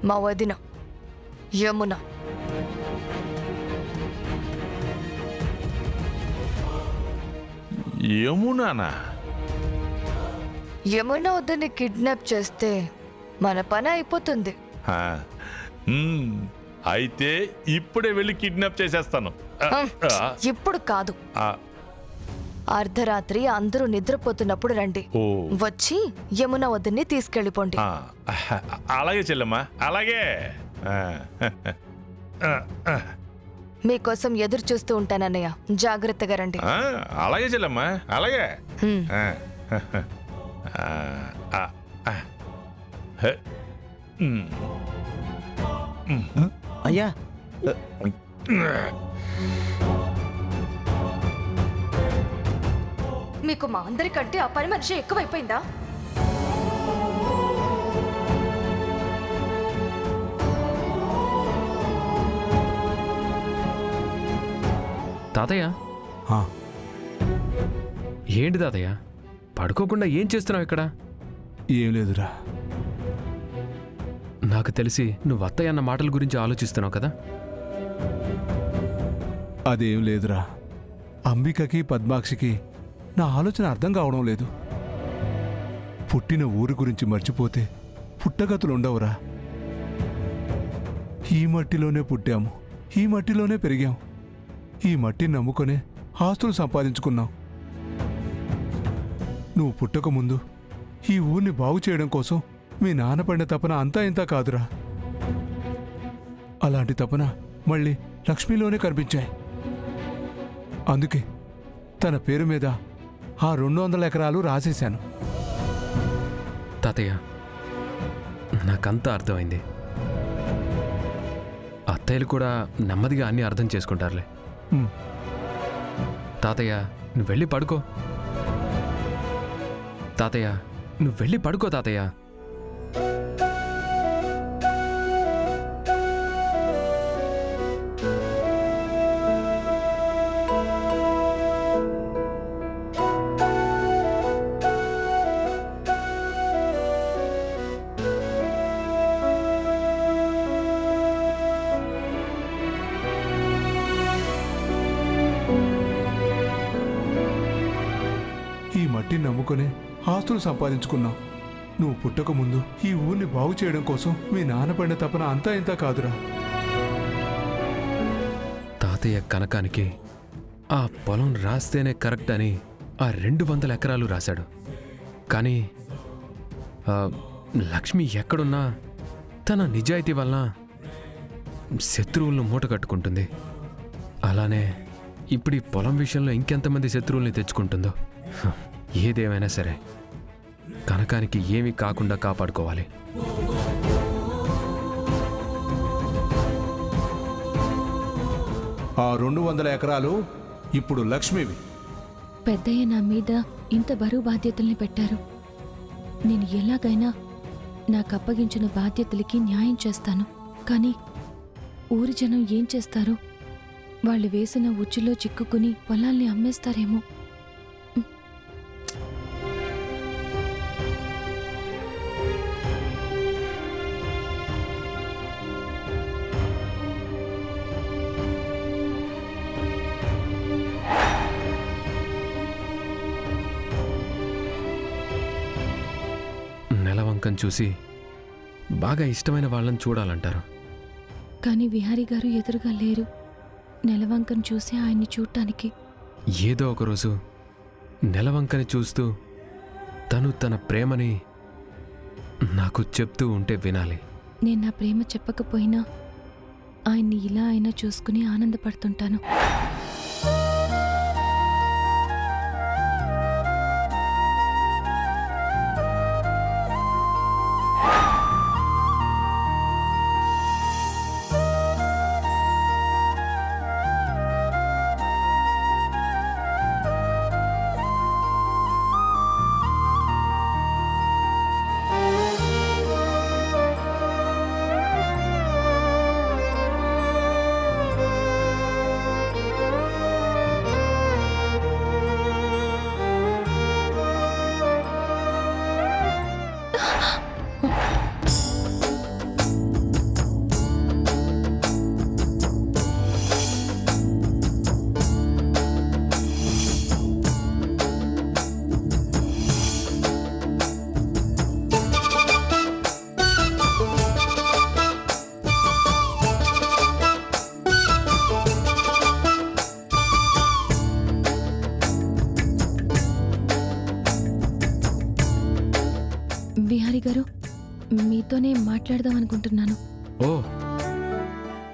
మా వదిన యమున. యమునానా? యమున వద్దని కిడ్నాప్ చేస్తే మన పని అయిపోతుంది. అయితే ఇప్పుడే వెళ్ళి కిడ్నాప్ చేసేస్తాను. ఇప్పుడు కాదు, అర్ధరాత్రి అందరూ నిద్రపోతున్నప్పుడు రండి. వచ్చి యమున వద్దని తీసుకెళ్ళిపోండి. అలాగే చెల్లెమ్మా, అలాగే. మీకోసం ఎదురు చూస్తూ ఉంటానన్నయ్య, జాగ్రత్తగా రండి. అలాగే చెల్లెమ్మా, అలాగే. అయ్యా, మీకు మా అందరికంటే ఆ పని మనిషి ఎక్కువైపోయిందా? తాతయ్య, ఏంటి తాతయ్య పడుకోకుండా ఏం చేస్తున్నావు ఇక్కడ? ఏం లేదురా. నాకు తెలిసి నువ్వు అత్తయ్య అన్న మాటల గురించి ఆలోచిస్తున్నావు కదా? అదేం లేదురా. అంబికకి పద్మాక్షికి నా ఆలోచన అర్థం కావడం లేదు. పుట్టిన ఊరి గురించి మర్చిపోతే పుట్టగతులుండవురా. ఈ మట్టిలోనే పుట్టాము, ఈ మట్టిలోనే పెరిగాం, ఈ మట్టిని నమ్ముకొనే ఆస్తులు సంపాదించుకున్నాం. నువ్వు పుట్టకముందు ఈ ఊరిని బాగు చేయడం కోసం మీ నాన్న పడిన తపన అంతా ఇంతా కాదురా. అలాంటి తపన మళ్ళీ లక్ష్మిలోనే కనిపించాయి. అందుకే తన పేరు మీద ఆ 200 ఎకరాలు రాసేశాను. తాతయ్య, నాకంతా అర్థమైంది. అత్తయ్యలు కూడా నెమ్మదిగా అన్నీ అర్థం చేసుకుంటారులే. తాతయ్య, నువ్వు వెళ్ళి పడుకో. తాతయ్య, నువ్వు వెళ్ళి పడుకో తాతయ్య. ఈ మట్టిని నమ్ముకునే ఆస్తులు సంపాదించుకున్నాం. నువ్వు పుట్టకముందు ఈ ఊరిని బాగు చేయడం కోసం మీ నాన్న పడిన తపన అంతా ఇంతా కాదురా. తాతయ్య కనకానికి ఆ పొలం రాస్తేనే కరెక్ట్ అని ఆ 200 ఎకరాలు రాశాడు. కానీ లక్ష్మి ఎక్కడున్నా తన నిజాయితీ వలన శత్రువులను మూట కట్టుకుంటుంది. అలానే ఇప్పుడు ఈ పొలం విషయంలో ఇంకెంతమంది శత్రువుల్ని తెచ్చుకుంటుందో. ఏదేమైనా సరే కనకానికి ఏమీ కాకుండా కాపాడుకోవాలి. ఆ 200 ఎకరాలు ఇప్పుడు లక్ష్మివి. పెద్దయ్య నా మీద ఇంత బరువు బాధ్యతల్ని పెట్టారు. నేను ఎలాగైనా నాకు అప్పగించిన బాధ్యతలకి న్యాయం చేస్తాను. కానీ ఊరి జనం ఏం చేస్తారు? వాళ్ళు వేసిన ఉచ్చులో చిక్కుకుని పొలాల్ని అమ్మేస్తారేమో. నెలవంకం చూసి బాగా ఇష్టమైన వాళ్ళని చూడాలంటారు. కానీ విహారీ గారు ఎదురుగా లేరు. నెలవంకను చూసి ఆయన్ని చూడటానికి. ఏదో ఒకరోజు నెలవంకని చూస్తూ తను తన ప్రేమని నాకు చెప్తూ ఉంటే వినాలి. నేను నా ప్రేమ చెప్పకపోయినా ఆయన్ని ఇలా అయినా చూసుకుని ఆనందపడుతుంటాను. బిహారీ గారు, మీతోనే మాట్లాడదాం అనుకుంటున్నాను. ఓ,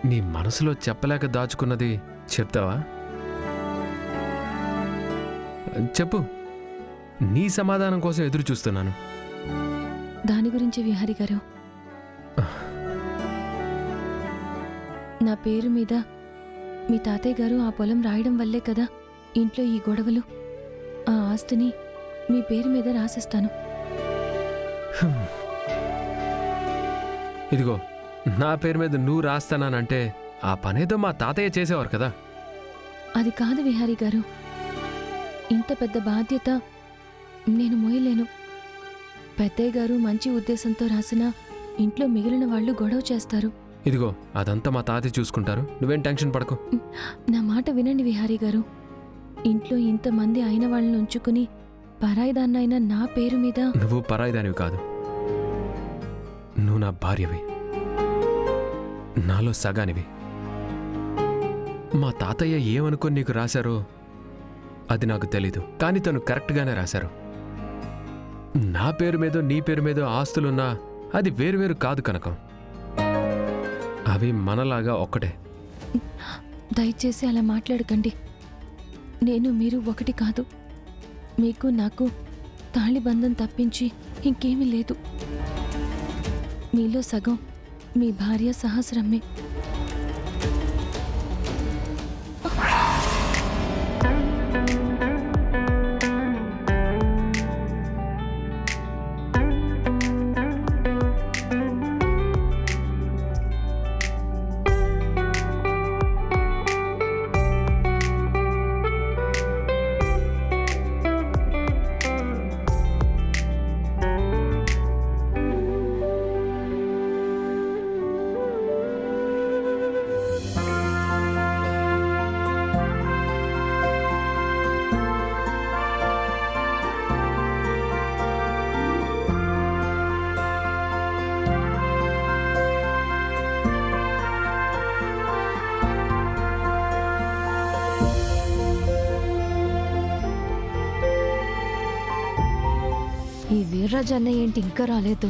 నీ మనసులో చెప్పలేక దాచుకున్నది చెప్తావా? చెప్పు, నీ సమాధానం కోసం ఎదురు చూస్తున్నాను. దాని గురించి విహారీ గారు, నా పేరు మీద మీ తాతయ్య గారు ఆ పొలం రాయడం వల్లే కదా ఇంట్లో ఈ గొడవలు. ఆ ఆస్తిని మీ పేరు మీద రాసిస్తాను. ఇదిగో, నా పేరు మీద నువ్వు రాస్తానంటే ఆ పనేదో మా తాతయ్య చేసేవారు కదా. అది కాదు విహారీ గారు, ఇంత పెద్ద బాధ్యత నేను మోయలేను. పెద్దయ్య గారు మంచి ఉద్దేశంతో రాసినా ఇంట్లో మిగిలిన వాళ్ళు గొడవ చేస్తారు. ఇదిగో, అదంతా మా తాతయ్య చూసుకుంటారు, నువ్వేం టెన్షన్ పడకు. నా మాట వినండి విహారీ గారు. ఇంట్లో ఇంతమంది అయిన వాళ్ళని ఉంచుకుని పరాయిదాన్నైన నా పేరు మీద. నువ్వు పరాయిదానివి కాదు, నువ్వు నా భార్యవి, నాలో సగానివి. మా తాతయ్య ఏమనుకొని నీకు రాశారో అది నాకు తెలీదు, కానీ తను కరెక్ట్గానే రాశారు. నా పేరు మీదో నీ పేరు మీదో ఆస్తులున్నా అది వేరువేరు కాదు కనకం, అవి మనలాగా ఒక్కటే. దయచేసి అలా మాట్లాడకండి. నేను మీరు ఒకటి కాదు. మీకు నాకు తాళిబంధం తప్పించి ఇంకేమీ లేదు. మీలో సగం మీ భార్య సహస్రమ్మే. ఈ వీర్రాజు అన్నయ్య ఏంటి ఇంకా రాలేదు?